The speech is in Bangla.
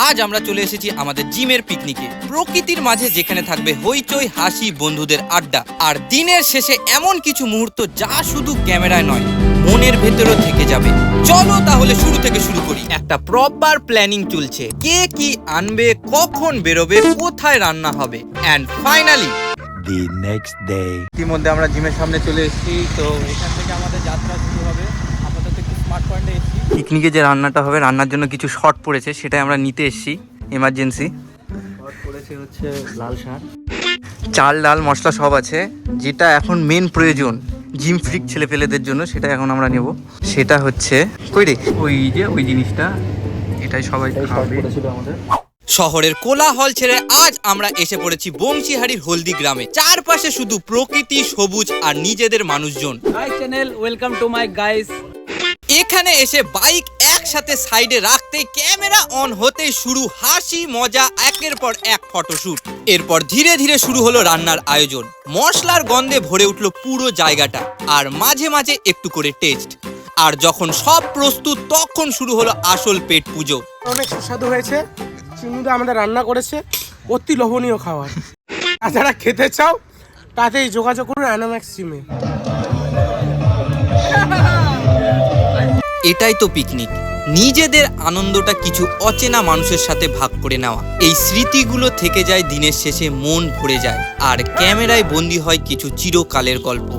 আজ আমরা চলে এসেছি আমাদের জিমের পিকনিকে, প্রকৃতির মাঝে যেখানে থাকবে হইচই, হাসি, বন্ধুদের আড্ডা আর দিনের শেষে এমন কিছু মুহূর্ত যা শুধু ক্যামেরায় নয় মনের ভেতরেও থেকে যাবে। চলো তাহলে শুরু থেকে শুরু করি। একটা প্রপার প্ল্যানিং চলছে, কে কি আনবে, কখন বেরোবে, কোথায় রান্না হবে, and finally the next day. ইতিমধ্যে আমরা জিমের সামনে চলে এসেছি, তো এখান থেকে আমাদের যাত্রা শুরু হবে। আপাতত একটু স্মার্ট পয়েন্টে এসেছি। পিকনিকে যে রান্নাটা হবে, রান্নার জন্য কিছু শর্ট পড়েছে, সেটাই আমরা নিতে এসেছি এমার্জেন্সি। শর্ট পড়েছে হচ্ছে লাল শাক, চাল, ডাল, মশলা সব আছে। যেটা এখন মেন প্রয়োজন জিম ফ্রিক ছেলেপেলেদের জন্য, সেটা এখন আমরা নেব। সেটা হচ্ছে কই রে, ওই জিনিসটা, এটাই সবাই শর্ট খাবে। পড়েছিল আমাদের। শহরের কোলাহল ছেড়ে আজ আমরা এসে পড়েছি বংশীহারির হলদি গ্রামে। চারপাশে শুধু প্রকৃতি, সবুজ আর নিজেদের মানুষজন। Hi channel, welcome to my guys. এখানে এসে বাইক একসাথে সাইডে রাখতেই ক্যামেরা অন হতেই শুরু হাসি, মজা, একের পর এক ফটোশুট। এরপর ধীরে ধীরে শুরু হলো রান্নার আয়োজন। মশলার গন্ধে ভরে উঠলো পুরো জায়গাটা, আর মাঝে মাঝে একটু করে টেস্ট। আর যখন সব প্রস্তুত, তখন শুরু হলো আসল পেট পুজো। অনেক সুস্বাদু হয়েছে। চিনুদা আমাদের রান্না করেছে, অতি লোভনীয় খাবার। আর যারা খেতে চাও তাতেই যোগাযোগ করুন অ্যানোম্যাক্স জিমে। এটাই তো পিকনিক, নিজেদের আনন্দটা কিছু অচেনা মানুষের সাথে ভাগ করে নেওয়া। এই স্মৃতিগুলো থেকে যায় দিনের শেষে, মন ভরে যায়, আর ক্যামেরায় বন্দী হয় কিছু চিরকালের গল্প।